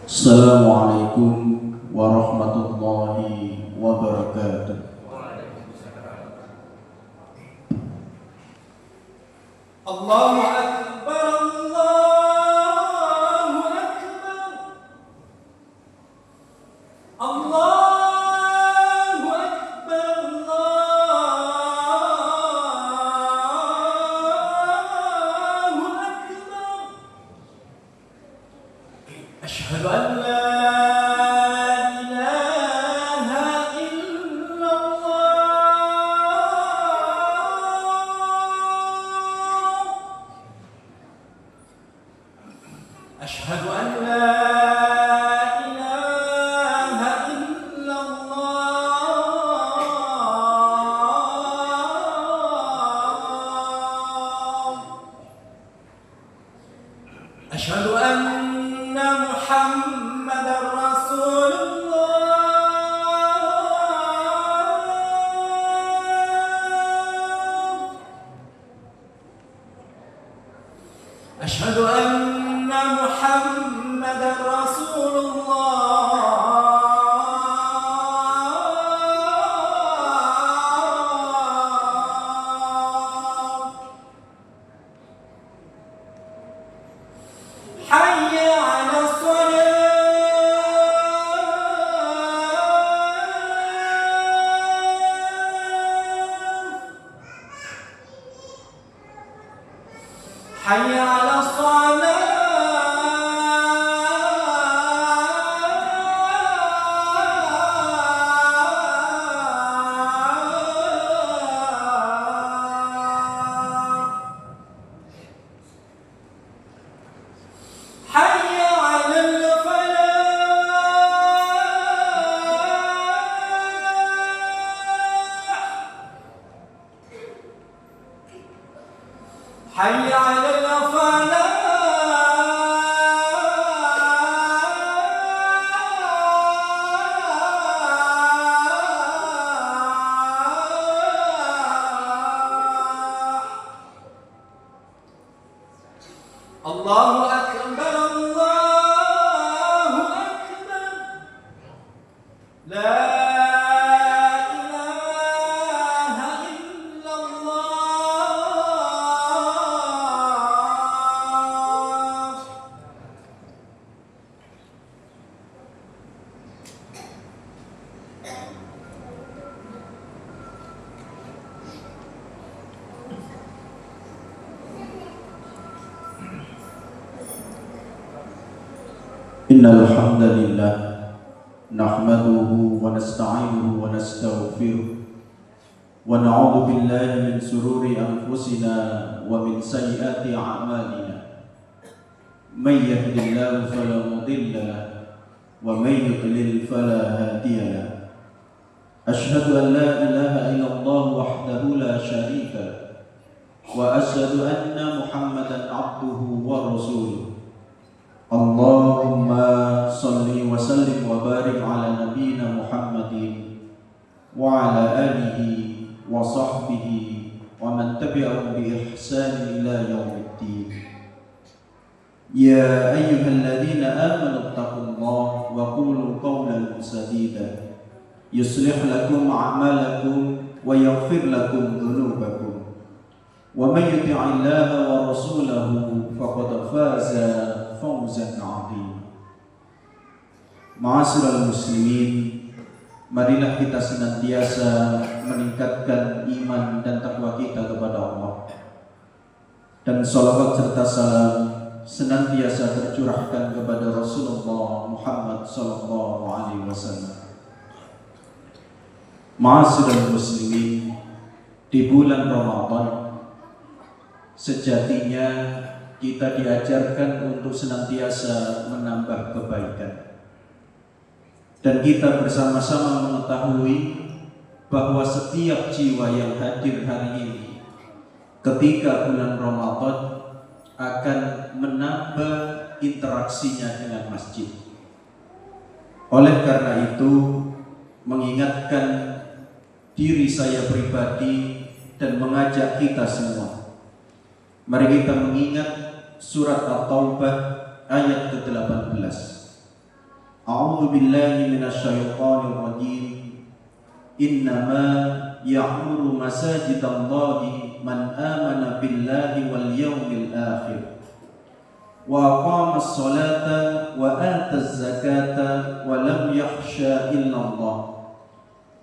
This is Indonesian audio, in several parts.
Assalamualaikum warahmatullahi wabarakatuh. Allahu Akbar, Allahu Akbar, Allahu Akbar, Allahu Akbar. Asyhadu an la أشهد أن لا إله إلا الله. أشهد أن محمدا رسول الله. أشهد أن محمدا رسول الله. حي على الصلاة. حي على الصلاة. حي على الفلاح. حي على Allahu Akbar, Allahu Akbar. La ilaha illallah. Innal hamdalillah nahmaduhu wa nasta'inuhu wa nastaghfiruh wa na'udzu billahi min shururi anfusina wa min sayyiati a'malina. May yahdihillahu fala mudilla lahu wa may yudlil fala hadiya lahu. Asyhadu an la ilaha illallah wahdahu la syarika lahu wa asyhadu anna Muhammadan abduhu wa rasuluh. Allahumma salli wa sallim wa barik ala nabiyyina Muhammadin wa ala alihi wa sahbihi wa man tabi'ahum bi ihsan ila yaumiddin. Ya ayyuhalladzina amanu taqullaha wa qulu qawlan sadida yuslih lakum a'malakum wa yaghfir lakum dhunubakum wa may yuti'illaha wa rasulahu faqad faza fawzan 'azima. Ma'asyiral muslimin, marilah kita senantiasa meningkatkan iman dan takwa kita kepada Allah, dan shalawat serta salam senantiasa tercurahkan kepada Rasulullah Muhammad sallallahu alaihi wasallam. Ma'asyiral muslimin, di bulan Ramadan sejatinya kita diajarkan untuk senantiasa menambah kebaikan, dan kita bersama-sama mengetahui bahwa setiap jiwa yang hadir hari ini ketika bulan Ramadan akan menambah interaksinya dengan masjid. Oleh karena itu, mengingatkan diri saya pribadi dan mengajak kita semua, mari kita mengingat surat At-Taubah ayat ke-18. A'udzu billahi minasyaitonir rajim. Innama ya'muru masajidallahi man amana billahi wal yawmil akhir wa aqama as-salata wa ata az-zakata wa lam yakhsha illa Allah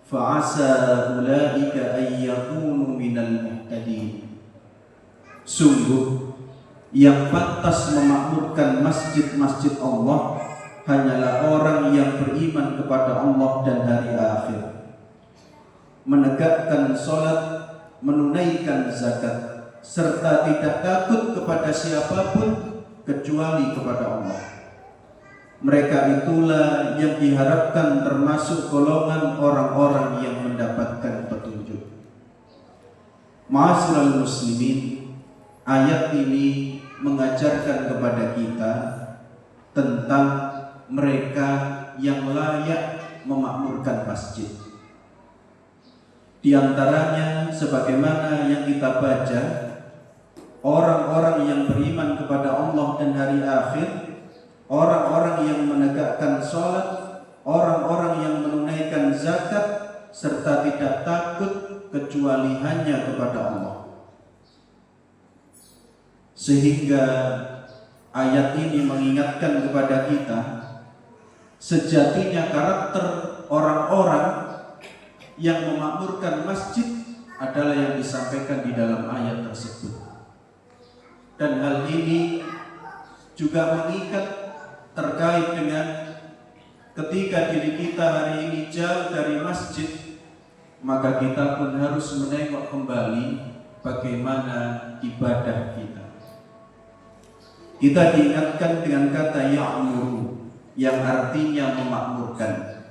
fa'asa ulaika an yakunu minal muhtadin. Sungguh yang pantas memakmurkan masjid-masjid Allah hanyalah orang yang beriman kepada Allah dan hari akhir, menegakkan sholat, menunaikan zakat, serta tidak takut kepada siapapun kecuali kepada Allah. Mereka itulah yang diharapkan termasuk golongan orang-orang yang mendapatkan petunjuk. Ma'asyiral muslimin, ayat ini mengajarkan kepada kita tentang mereka yang layak memakmurkan masjid. Di antaranya sebagaimana yang kita baca, orang-orang yang beriman kepada Allah dan hari akhir, orang-orang yang menegakkan sholat, orang-orang yang menunaikan zakat, serta tidak takut kecuali hanya kepada Allah. Sehingga ayat ini mengingatkan kepada kita, sejatinya karakter orang-orang yang memakmurkan masjid adalah yang disampaikan di dalam ayat tersebut. Dan hal ini juga mengikat terkait dengan ketika diri kita hari ini jauh dari masjid, maka kita pun harus menengok kembali bagaimana ibadah kita. Kita diingatkan dengan kata ya'muru yang artinya memakmurkan.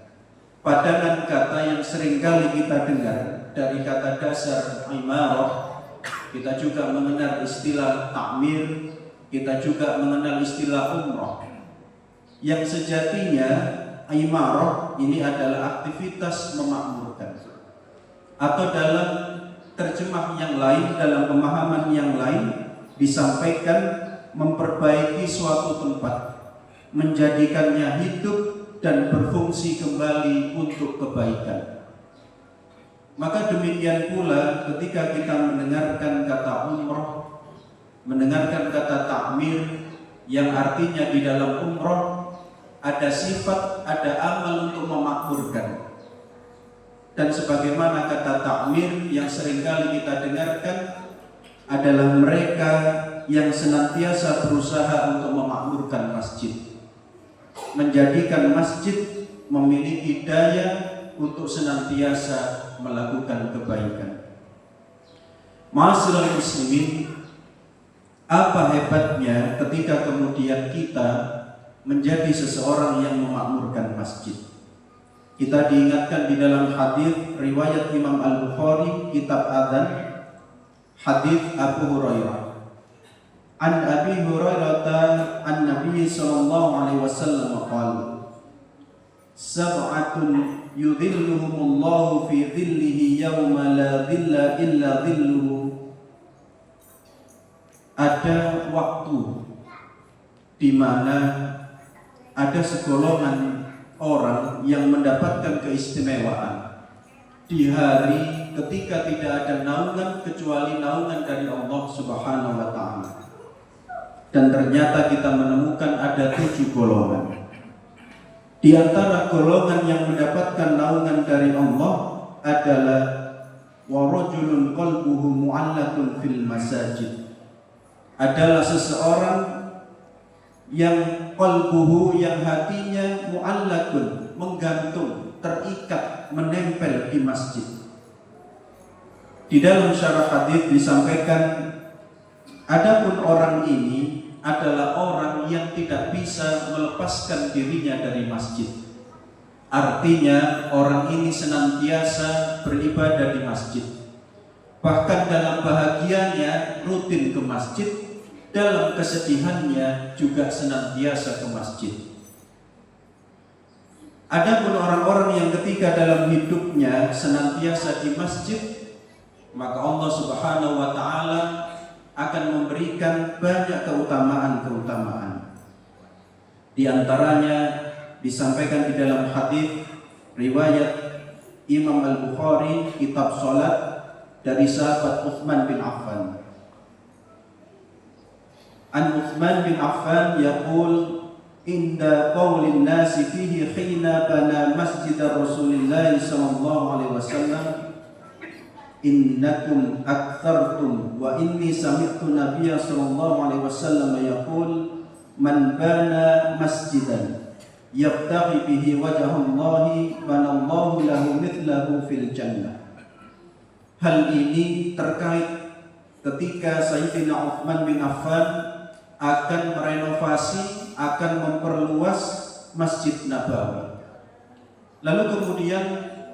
Padanan kata yang seringkali kita dengar dari kata dasar imarah. Kita juga mengenal istilah takmir, kita juga mengenal istilah umrah. Yang sejatinya imarah ini adalah aktivitas memakmurkan. Atau dalam terjemah yang lain, dalam pemahaman yang lain, disampaikan memperbaiki suatu tempat, menjadikannya hidup dan berfungsi kembali untuk kebaikan. Maka demikian pula ketika kita mendengarkan kata umrah, mendengarkan kata takmir, yang artinya di dalam umrah ada sifat, ada amal untuk memakmurkan. Dan sebagaimana kata takmir yang seringkali kita dengarkan adalah mereka yang senantiasa berusaha untuk memakmurkan masjid, menjadikan masjid memiliki daya untuk senantiasa melakukan kebaikan. Ma'asyiral muslimin, apa hebatnya ketika kemudian kita menjadi seseorang yang memakmurkan masjid. Kita diingatkan di dalam hadis riwayat Imam Al-Bukhari kitab Adzan, hadis Abu Hurairah. An Abi Hurairah an Nabi sallallahu alaihi wasallam qala sab'atun yudhilluhumullahu fi dhillihi yawma la dhilla illa dhilluhu. Ada waktu di mana ada segolongan orang yang mendapatkan keistimewaan di hari ketika tidak ada naungan kecuali naungan dari Allah Subhanahu wa taala. Dan ternyata kita menemukan ada 7 golongan. Di antara golongan yang mendapatkan naungan dari Allah adalah wa rajulun qalbuhu mu'allaqun fil masajid. Adalah seseorang yang qalbuhu, yang hatinya mu'allaqun, menggantung, terikat, menempel di masjid. Di dalam syarah hadis disampaikan, adapun orang ini adalah orang yang tidak bisa melepaskan dirinya dari masjid. Artinya orang ini senantiasa beribadah di masjid. Bahkan dalam bahagianya rutin ke masjid, dalam kesedihannya juga senantiasa ke masjid. Adapun orang-orang yang ketika dalam hidupnya senantiasa di masjid, maka Allah Subhanahu wa taala akan memberikan banyak keutamaan-keutamaan. Di antaranya disampaikan di dalam hadis riwayat Imam Al-Bukhari kitab salat dari sahabat Utsman bin Affan. An Utsman bin Affan yaqul inda qaulin nasi fihi khina bana masjid Rasulillah sallallahu alaihi wasallam innakum aktsartum wa inni sami'tu nabiyya sallallahu alaihi wasallam yaqul man bana masjidan yabtaghi bihi wajhallahi banallahu lahu mithlahu fil jannah. Hal ini terkait ketika Sayyidina Utsman bin Affan akan merenovasi, akan memperluas Masjid Nabawi. Lalu kemudian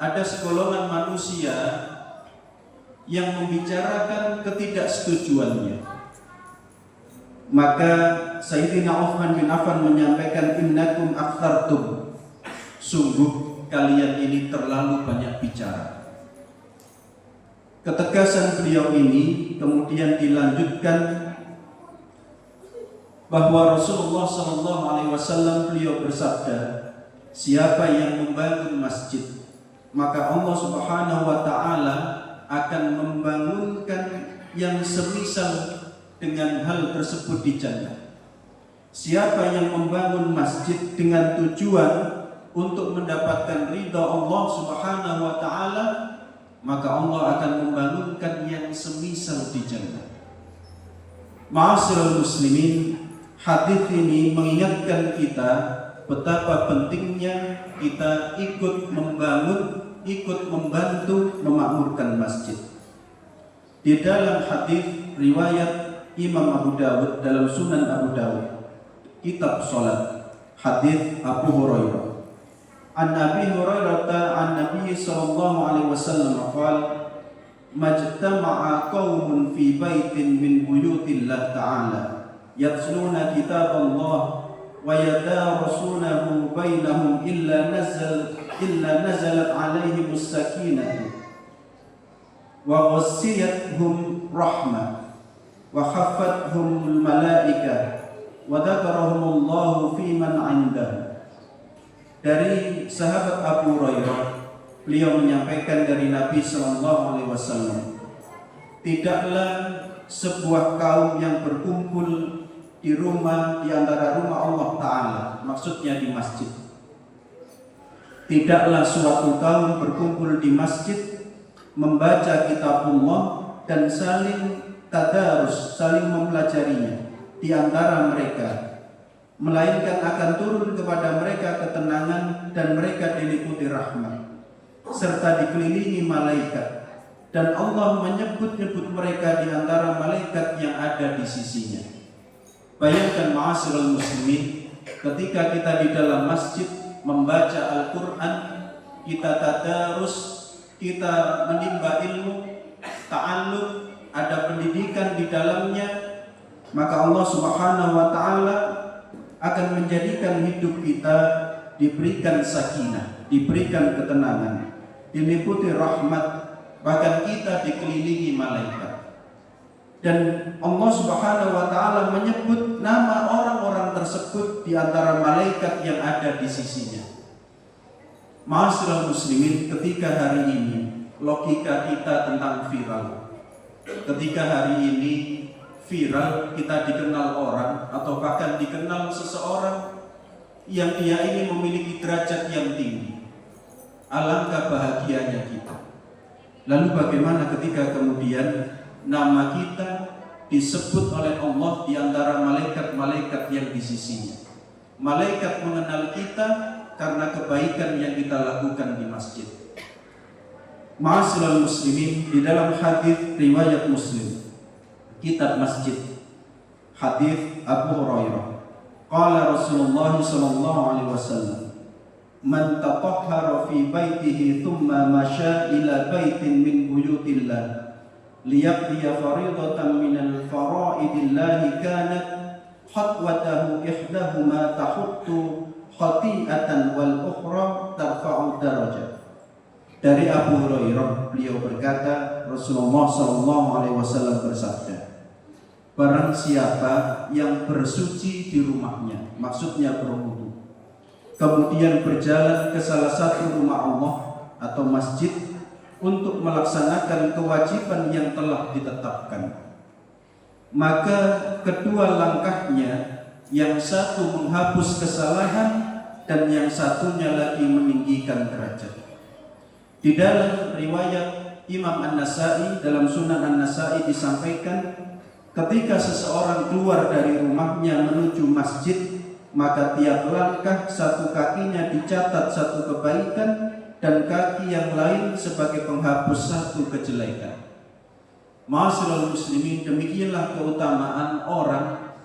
ada segolongan manusia yang membicarakan ketidaksetujuannya. Maka Sayyidina Utsman bin Affan menyampaikan innakum aktsartum, sungguh kalian ini terlalu banyak bicara. Ketegasan beliau ini kemudian dilanjutkan bahwa Rasulullah SAW beliau bersabda, siapa yang membangun masjid, maka Allah Subhanahu wa taala akan membangunkan yang semisal dengan hal tersebut di jannah. Siapa yang membangun masjid dengan tujuan untuk mendapatkan ridha Allah Subhanahu wa taala, maka Allah akan membangunkan yang semisal di jannah. Ma'asyiral muslimin, hadis ini mengingatkan kita betapa pentingnya kita ikut membangun, ikut membantu memakmurkan masjid. Di dalam hadis riwayat Imam Abu Dawud dalam Sunan Abu Dawud, kitab salat, hadis Abu Hurairah. An Nabi Hurairah an Nabi sallallahu alaihi wasallam qala majtama'a qaumun fi baitin min buyutillah ta'ala yatluna kitaballah wa yadarasunahu bainahum illa nazalat alaihimus sakinah wa ghassiyatuhum rahmah wa khaffathumul malaikah wa dzakarahumullahu fi man 'indahu. Dari sahabat Abu Hurairah, beliau menyampaikan dari Nabi sallallahu alaihi wasallam, tidaklah sebuah kaum yang berkumpul di rumah, di antara rumah Allah Ta'ala, maksudnya di masjid. Tidaklah suatu kaum berkumpul di masjid membaca kitabullah dan saling tadarus, saling mempelajarinya di antara mereka, melainkan akan turun kepada mereka ketenangan dan mereka diliputi rahmat serta dikelilingi malaikat, dan Allah menyebut-nyebut mereka di antara malaikat yang ada di sisinya. Bayangkan ma'asyiral muslimin, ketika kita di dalam masjid membaca Al-Quran, kita tadarus, kita menimba ilmu, ta'allum, ada pendidikan di dalamnya, maka Allah Subhanahu wa taala akan menjadikan hidup kita diberikan sakinah, diberikan ketenangan, diliputi rahmat, bahkan kita dikelilingi malaikat. Dan Allah Subhanahu wa taala menyebut nama orang-orang tersebut di antara malaikat yang ada di sisinya. Ma'asyiral muslimin, ketika hari ini logika kita tentang viral, ketika hari ini viral, kita dikenal orang atau bahkan dikenal seseorang yang dia ini memiliki derajat yang tinggi, alangkah bahagianya kita. Lalu bagaimana ketika kemudian nama kita disebut oleh Allah di antara malaikat-malaikat yang di sisinya? Malaikat mengenal kita karena kebaikan yang kita lakukan di masjid. Ma'asyiral muslimin, di dalam hadis riwayat Muslim, kitab masjid, hadis Abu Hurairah, qala Rasulullah sallallahu alaihi wasallam, man tatahhara fi baitihi thumma masya ila baitin min buyutillah liyaqdiya faridatan min al-fara'idillah kanat khatwatahu ihdahuma tahuttu khati'atan wal ukhra tarfa'u darajat. Dari Abu Hurairah, beliau berkata, Rasulullah sallallahu alaihi wasallam bersabda, barang siapa yang bersuci di rumahnya, maksudnya berwudu, kemudian berjalan ke salah satu rumah Allah atau masjid untuk melaksanakan kewajiban yang telah ditetapkan, maka kedua langkahnya, yang satu menghapus kesalahan dan yang satunya lagi meninggikan derajat. Di dalam riwayat Imam An-Nasa'i, dalam Sunan An-Nasa'i disampaikan, ketika seseorang keluar dari rumahnya menuju masjid, maka tiap langkah satu kakinya dicatat satu kebaikan dan kaki yang lain sebagai penghapus satu kejelekan. Ma'asyiral muslimin, demikianlah keutamaan orang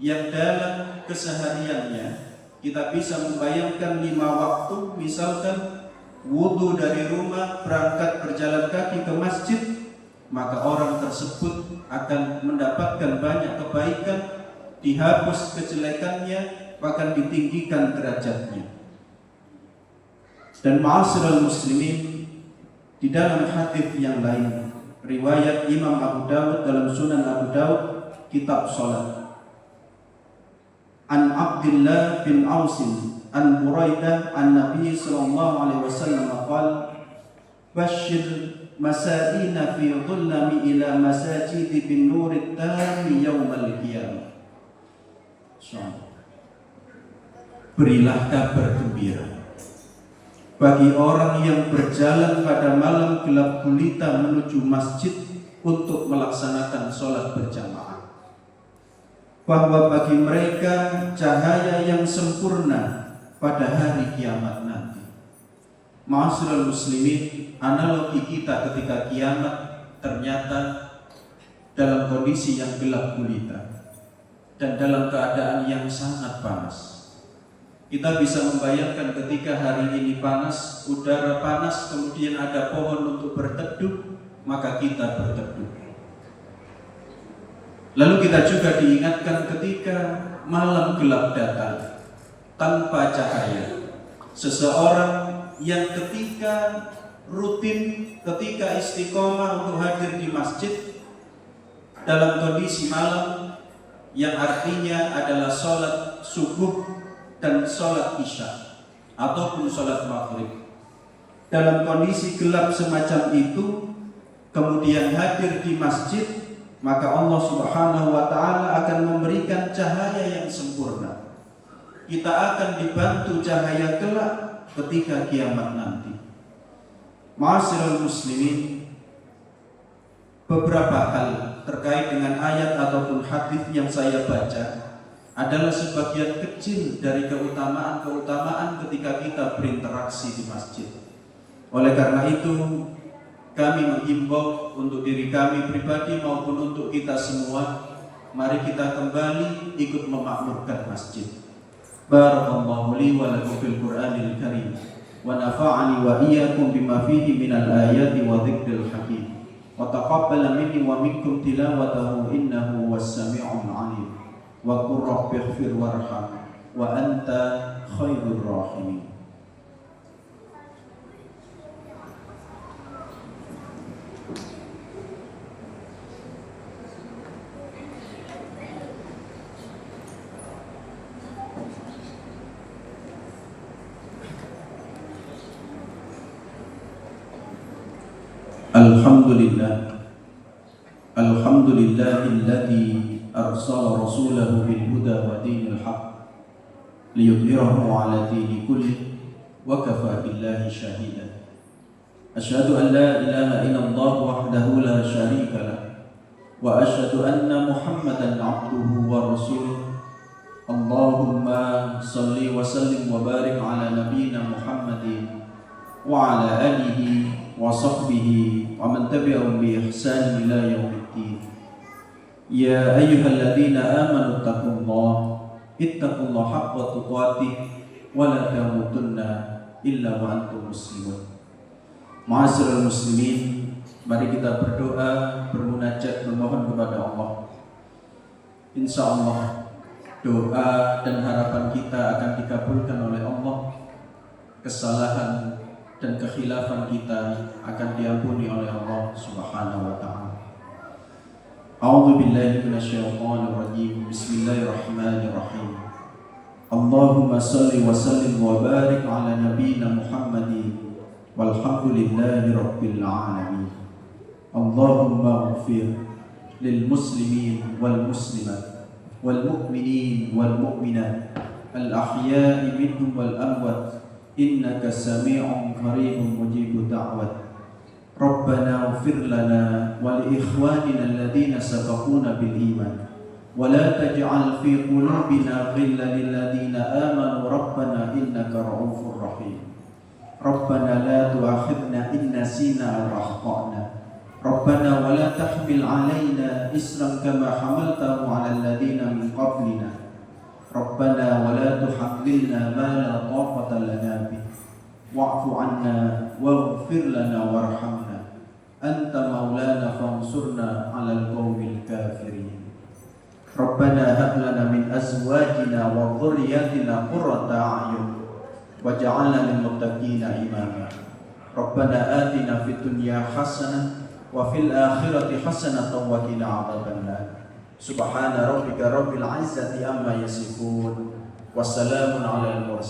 yang dalam kesehariannya kita bisa membayangkan 5 waktu, misalkan wudu dari rumah, berangkat berjalan kaki ke masjid, maka orang tersebut akan mendapatkan banyak kebaikan, dihapus kejelekannya, bahkan ditinggikan derajatnya. Dan ma'asyiral muslimin, di dalam hadis yang lain, riwayat Imam Abu Dawud dalam Sunan Abu Dawud, kitab salat, an Abdullah bin Ausin an Buraidah an Nabi sallallahu alaihi wasallam qala bashir masaina fi dhullami ila masajid bin nur at-tam yaum al-qiyamah. Berilah kabar gembira bagi orang yang berjalan pada malam gelap gulita menuju masjid untuk melaksanakan sholat berjamaah, bahwa bagi mereka cahaya yang sempurna pada hari kiamat nanti. Ma'asyiral muslimin, analogi kita ketika kiamat ternyata dalam kondisi yang gelap gulita dan dalam keadaan yang sangat panas. Kita bisa membayangkan ketika hari ini panas, udara panas, kemudian ada pohon untuk berteduh, maka kita berteduh. Lalu kita juga diingatkan ketika malam gelap datang tanpa cahaya. Seseorang yang ketika rutin, ketika istiqomah untuk hadir di masjid dalam kondisi malam, yang artinya adalah sholat subuh dan sholat isya ataupun sholat maghrib, dalam kondisi gelap semacam itu kemudian hadir di masjid, maka Allah Subhanahu wa ta'ala akan memberikan cahaya yang sempurna. Kita akan dibantu cahaya kelak ketika kiamat nanti. Ma'asyiral muslimin, beberapa hal terkait dengan ayat ataupun hadis yang saya baca adalah sebagian kecil dari keutamaan-keutamaan ketika kita berinteraksi di masjid. Oleh karena itu, kami menghimbau untuk diri kami pribadi maupun untuk kita semua, mari kita kembali ikut memakmurkan masjid. Barakallahu li wa lakum fil Qur'anil Karim wa nafa'ani wa iyyakum bima fihi minal ayati wa dzikril hakim wa taqabbala minni wa minkum tilawatahu innahu was-sami'ul 'alim. Wa qur rabbighfir warham wa anta khairur rahimin. Alhamdulillahilladzi arsala rasulahu bil huda wa dinil haqq liyudhhirahu 'ala dini kulli wa kafa billahi shahida. Asyhadu an la ilaha illallah wahdahu la syarika lah wa asyhadu anna Muhammadan 'abduhu wa rasuluh. Allahumma shalli wa sallim wa barik 'ala nabiyyina Muhammadin wa 'ala alihi wa sahbihi wa man tabi'ahum bi ihsan ila yaumiddin. Ya ayyuhalladzina amanu ittaqullaha haqqa tuqatih wa la tamutunna illa wa antum muslimun. Ma'asyiral muslimin, mari kita berdoa, bermunajat, memohon kepada Allah. Insyaallah doa dan harapan kita akan dikabulkan oleh Allah. Kesalahan dan kekhilafan kita akan diampuni oleh Allah Subhanahu wa ta'ala. A'udzu billahi minasyaitonir rajim. Bismillahirrahmanirrahim. Allahumma salli wa sallim wa barik ala nabiyyina Muhammadin walhamdulillahi rabbil alamin. Allahumma ighfir lil muslimin wal muslimat wal mu'minin wal mu'minat al ahya'i minhum wal amwat innaka sami'un qaribun mujibud da'wat. Rabbana ighfir lana wa li ikhwanina alladhina sabaquna bil iman ولا تجعل في قلوبنا غلا للذين آمنوا ربنا إنك رؤوف رحيم. ربنا لا تؤاخذنا إن نسينا أو أخطأنا. ربنا ولا تحمل علينا إصرا كما حملته على الذين من قبلنا. ربنا ولا تحملنا ما لا طاقة لنا به واعف عنا واغفر لنا وارحمنا أنت مولانا فانصرنا على القوم الكافرين. Rabbana hab lana min azwajina wa dhurriyyatina qurrata a'yun waj'alna lil muttaqina imama. Rabbana atina fid dunya hasanah wa fil akhirati hasanah wa qina adzabannar. Subhana rabbika rabbil izzati amma yasifun. Wassalamun alal mursalin.